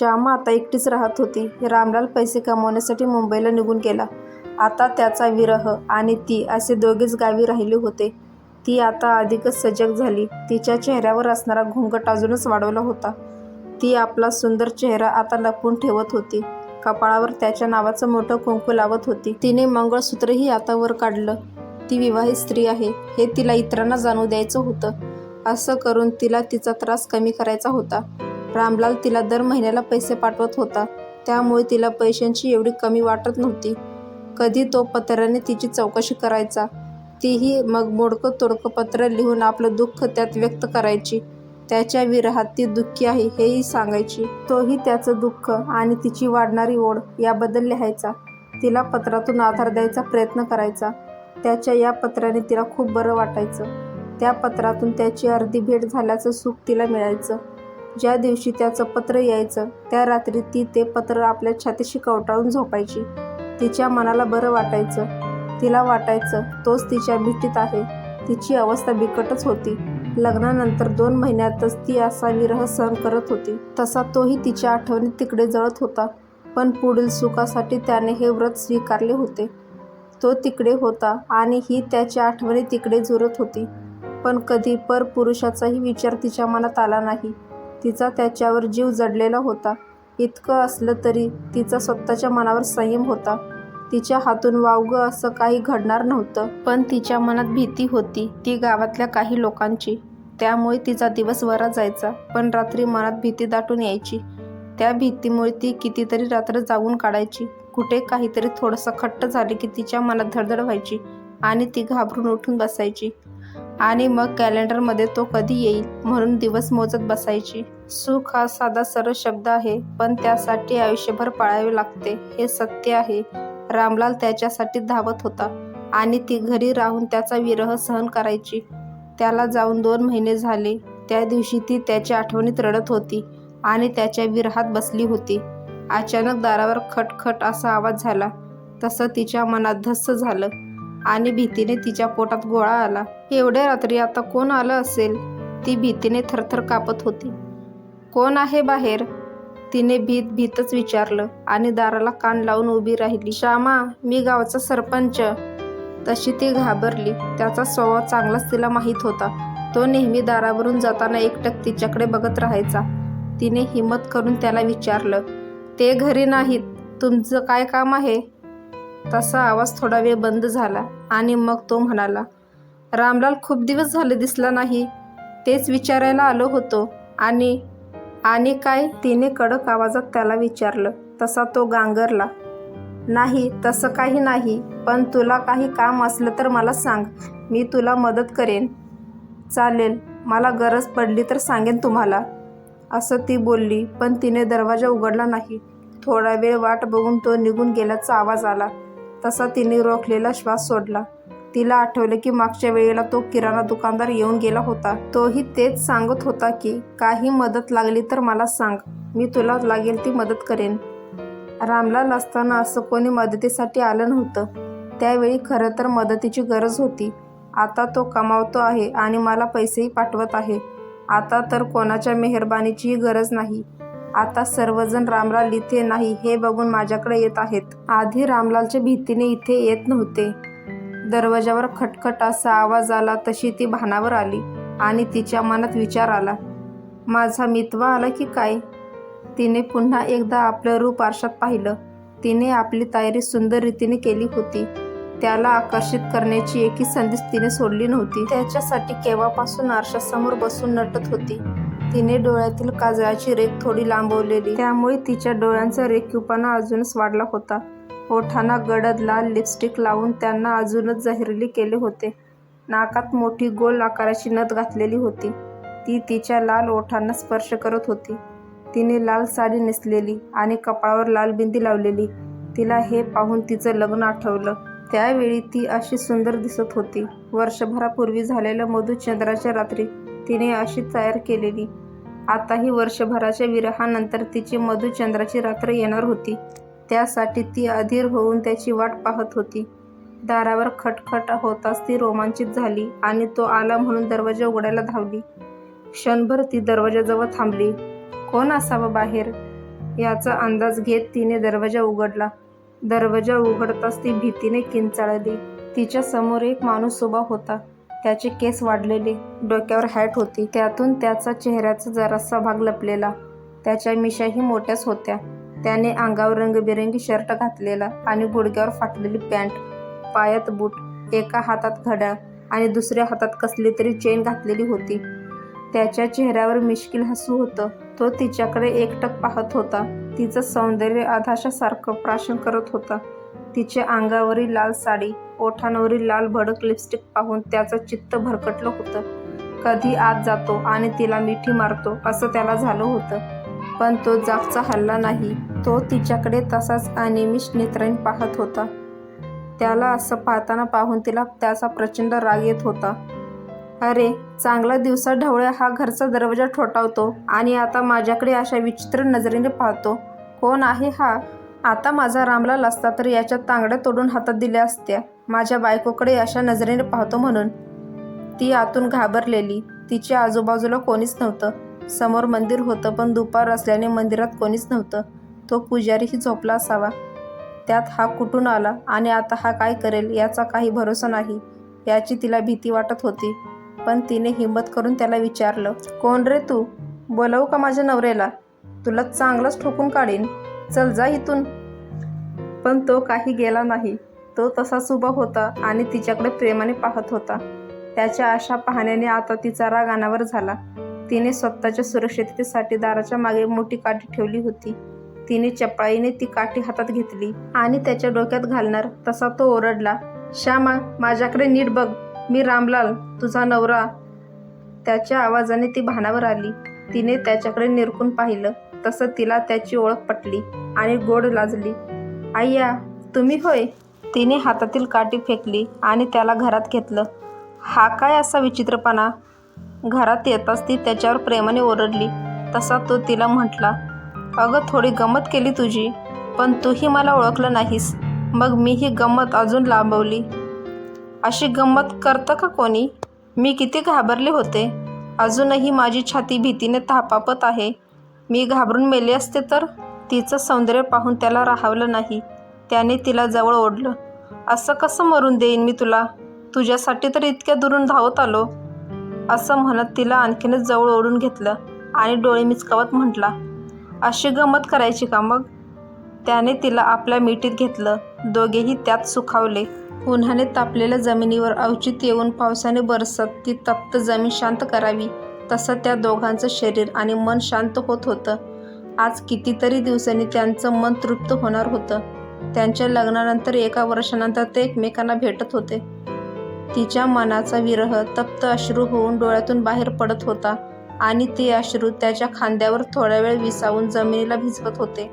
श्यामा आता एकटीच राहत होती. रामलाल पैसे कमवण्यासाठी मुंबईला निघून गेला. आता त्याचा विरह आणि ती असे दोघेच गावी राहिले होते. ती आता अधिकच सजग झाली. तिच्या चेहऱ्यावर असणारा घुंगट अजूनच वाढवला होता. ती आपला सुंदर चेहरा आता लपवून ठेवत होती. कपाळावर त्याच्या नावाचं मोठं कुंकू लावत होती. तिने मंगळसूत्रही आता वर काढलं. ती विवाहित स्त्री आहे हे तिला इतरांना जाणू द्यायचं होतं. असं करून तिला तिचा त्रास कमी करायचा होता. रामलाल तिला दर महिन्याला पैसे पाठवत होता, त्यामुळे तिला पैशांची एवढी कमी वाटत नव्हती. कधी तो पत्राने तिची चौकशी करायचा. तीही मग मोडकं तोडकं पत्र लिहून आपलं दुःख त्यात व्यक्त करायची. त्याच्या विरहात ती दुःखी आहे हेही सांगायची. तोही त्याचं दुःख आणि तिची वाढणारी ओढ याबद्दल लिहायचा. तिला पत्रातून आधार द्यायचा प्रयत्न करायचा. त्याच्या या पत्राने तिला खूप बरं वाटायचं. त्या पत्रातून त्याची अर्धी भेट झाल्याचं सुख तिला मिळायचं. ज्या दिवशी त्याचं पत्र यायचं त्या रात्री ती ते पत्र आपल्या छातीशी कवटाळून झोपायची. तिच्या मनाला बरं वाटायचं. तिला वाटायचं तोच तिच्या मिठीत आहे. तिची अवस्था बिकटच होती. लग्नानंतर 2 महिन्यातच ती असा विरह सहन करत होती. तसा तोही तिच्या आठवणीत तिकडे जळत होता. पण पुढील सुखासाठी त्याने हे व्रत स्वीकारले होते. तो तिकडे होता आणि ही त्याच्या आठवणी तिकडे झुरत होती. पण कधी परपुरुषाचाही विचार तिच्या मनात आला नाही. तिचा त्याच्यावर जीव जडलेला होता. इतकं असलं तरी तिचा स्वतःच्या मनावर संयम होता. तिच्या हातून वावगं असं काही घडणार नव्हतं. पण तिच्या मनात भीती होती ती गावातल्या काही लोकांची. त्यामुळे तिचा दिवस बरा जायचा, पण रात्री मनात भीती दाटून यायची. त्या भीतीमुळे ती कितीतरी रात्र जागून काढायची. कुठे काहीतरी थोडंसं खट्ट झाले की तिच्या मनात धडधड व्हायची आणि ती घाबरून उठून बसायची. आणि मग कॅलेंडरमध्ये तो कधी येईल म्हणून दिवस मोजत बसायची. सुख हा साधा सरळ शब्द आहे, पण त्यासाठी आयुष्यभर पाळावे लागते हे सत्य आहे. रामलाल त्याच्यासाठी धावत होता आणि ती घरी राहून त्याचा विरह सहन करायची. त्याला जाऊन 2 महिने झाले. त्या दिवशी ती त्याच्या आठवणीत रडत होती आणि त्याच्या विरहात बसली होती. अचानक दारावर खटखट असा आवाज झाला. तसं तिच्या मनात धस्स झालं आणि भीतीने तिच्या पोटात गोळा आला. एवढ्या रात्री आता कोण आलं असेल? ती भीतीने थरथर कापत होती. कोण आहे बाहेर? तिने भीतच विचारलं आणि दाराला कान लावून उभी राहिली. श्यामा, मी गावचा सरपंच. तशी ती घाबरली. त्याचा स्वभाव चांगलाच तिला माहीत होता. तो नेहमी दारावरून जाताना एकटक तिच्याकडे बघत राहायचा. तिने हिम्मत करून त्याला विचारलं, ते घरी नाहीत, तुमचं काय काम आहे? तसा आवाज थोडा वेळ बंद झाला आणि मग तो म्हणाला, रामलाल खूप दिवस झाले दिसला नाही. तेच विचारायला आलो होतो. आणि काय? तिने कडक आवाजात त्याला विचारलं. तसा तो गांगरला, नाही तसं काही नाही, पण तुला काही काम असलं तर मला सांग, मी तुला मदत करेन. चालेल, मला गरज पडली तर सांगेन तुम्हाला, असं ती बोलली. पण तिने दरवाजा उघडला नाही. थोडा वेळ वाट बघून तो निघून गेल्याचा आवाज आला. तसा तिने रोखलेला श्वास सोडला. तिला आठवलं की मागच्या वेळेला तो किराणा दुकानदार येऊन गेला होता. तोही तेच सांगत होता की काही मदत लागली तर मला सांग, मी तुला लागेल ती मदत करेन. रामलाल असताना असं कोणी मदतीसाठी आलं नव्हतं. त्यावेळी खरं तर मदतीची गरज होती. आता तो कमावतो आहे आणि मला पैसेही पाठवत आहे. आता तर कोणाच्या मेहरबानीचीही गरज नाही. आता सर्वजण रामलाल इथे नाही हे बघून माझ्याकडे येत आहेत. आधी रामलालच्या भीतीने इथे येत नव्हते. दरवाजावर खटखट असा आवाज आला तशी ती भानावर आली आणि तिच्या मनात विचार आला, माझा मितवा आला की काय? तिने पुन्हा एकदा आपलं रूप आरशात पाहिलं. तिने आपली तयारी सुंदर रीतीने केली होती. त्याला आकर्षित करण्याची एकही संधी तिने सोडली नव्हती. त्याच्यासाठी केव्हापासून आरशासमोर बसून नटत होती. तिने डोळ्यातील काजळाची रेख थोडी लांबवलेली, त्यामुळे तिच्या डोळ्यांचा रेखीवपणा अजूनच वाढला होता. ओठांना गडद लाल लिपस्टिक लावून त्यांना अजूनच जहिरीले केले होते. नाकात मोठी गोल आकाराची नथ घातलेली होती. ती तिच्या लाल ओठांना स्पर्श करत होती. तिने लाल साडी नेसलेली आणि कपाळावर लाल बिंदी लावलेली. तिला हे पाहून तिचं लग्न आठवलं. त्यावेळी ती अशी सुंदर दिसत होती. वर्षभरापूर्वी झालेल्या मधुचंद्राच्या रात्री तिने अशी तयार केलेली. आताही वर्षभराच्या विरहानंतर तिची मधुचंद्राची रात्र येणार होती. त्यासाठी ती अधीर होऊन त्याची वाट पाहत होती. दारावर खटखट होताच ती रोमांचित झाली आणि तो आला म्हणून दरवाजा उघडायला धावली. क्षणभर ती दरवाजाजवळ थांबली. कोण असावं बाहेर? याचा अंदाज घेत तिने दरवाजा उघडला. दरवाजा उघडताच ती भीतीने किंचाळली. तिच्या समोर एक माणूस उभा होता. त्याचे केस वाढलेले, डोक्यावर हॅट होती, त्यातून त्याचा चेहऱ्याचा जरासा भाग लपलेला. त्याच्या मिशाही मोठ्याच होत्या. त्याने अंगावर रंगबिरंगी शर्ट घातलेला आणि गुडघ्यावर फाटलेली पॅन्ट, पायात बूट, एका हातात घड्याळ आणि दुसऱ्या हातात कसली तरी चेन घातलेली होती. त्याच्या चेहऱ्यावर मिश्किल हसू होतं. तो तिच्याकडे एकटक पाहत होता. तिचं सौंदर्य आधाशासारखं प्राशन करत होता. तिच्या अंगावरील लाल साडी, ओठांवरील लाल भडक लिपस्टिक पाहून त्याचं चित्त भरकटलं होतं. कधी आत जातो आणि तिला मिठी मारतो असं त्याला झालं होतं. पण तो जागचा हलला नाही. तो तिच्याकडे तसाच अनिमिष नेत्रांनी पाहत होता. त्याला असं पाहताना पाहून तिला त्याचा प्रचंड राग येत होता. अरे, चांगला दिवसा ढवळ्या हा घरचा दरवाजा ठोठावतो आणि आता माझ्याकडे अशा विचित्र नजरेने पाहतो. कोण आहे हा? आता माझा रामलाल असता तर याच्या तांगड्या तोडून हातात दिल्या असत्या. माझ्या बायकोकडे अशा नजरेने पाहतो म्हणून. ती आतून घाबरलेली. तिच्या आजूबाजूला कोणीच नव्हतं. समोर मंदिर होतं, पण दुपार असल्याने मंदिरात कोणीच नव्हतं. तो पुजारीही झोपला असावा. त्यात हा कुठून आला आणि आता हा काय करेल याचा काही भरोसा नाही, याची तिला भीती वाटत होती. पण तिने हिंमत करून त्याला विचारलं, कोण रे तू? बोलावू का माझ्या नवऱ्याला? तुला चांगलंच ठोकून काढीन. चल जा इथून. पण तो काही गेला नाही. तो तसाच उभा होता आणि तिच्याकडे प्रेमाने पाहत होता. त्याच्या अशा पाहण्याने आता तिचा राग अनावर झाला. तिने स्वतःच्या सुरक्षिततेसाठी दाराच्या मागे मोठी काठी ठेवली होती. तिने चपळाईने ती काठी हातात घेतली आणि त्याच्या डोक्यात घालणार तसा तो ओरडला, श्यामा, माझ्याकडे नीट बघ. मी रामलाल, तुझा नवरा. त्याच्या आवाजाने ती भानावर आली. तिने त्याच्याकडे निरखून पाहिलं. तसं तिला त्याची ओळख पटली आणि गोड लाजली. आय्या, तुम्ही होय? तिने हातातील काठी फेकली आणि त्याला घरात घेतलं. हा काय असा विचित्रपणा? घरात येताच ती त्याच्यावर प्रेमाने ओरडली. तसा तो तिला म्हटला, अगं, थोडी गंमत केली तुझी, पण तूही मला ओळखलं नाहीस. मग मी ही गंमत अजून लांबवली. अशी गंमत करतं का कोणी? मी किती घाबरले होते. अजूनही माझी छाती भीतीने थापापत आहे. मी घाबरून मेले असते तर? तिचं सौंदर्य पाहून त्याला राहावलं नाही. त्याने तिला जवळ ओढलं. असं कसं मरून देईन मी तुला? तुझ्यासाठी तर इतक्या दुरून धावत आलो. असं म्हणत तिला आणखीनच जवळ ओढून घेतलं आणि डोळे मिचकावत म्हटला, अशी गंमत करायची का मग? त्याने तिला आपल्या मिठीत घेतलं. दोघेही त्यात सुखावले. उन्हाने तापलेल्या जमिनीवर अवचित येऊन पावसाने बरसत ती तप्त जमीन शांत करावी, तसं त्या दोघांचं शरीर आणि मन शांत होत होतं. आज कितीतरी दिवसांनी त्यांचं मन तृप्त होणार होतं. त्यांच्या लग्नानंतर 1 वर्षानंतर ते एकमेकांना भेटत होते. तिच्या मनाचा विरह तप्त अश्रू होऊन डोळ्यातून बाहेर पडत होता आणि ते अश्रू त्याच्या खांद्यावर थोडा वेळ विसावून जमिनीला भिजवत होते.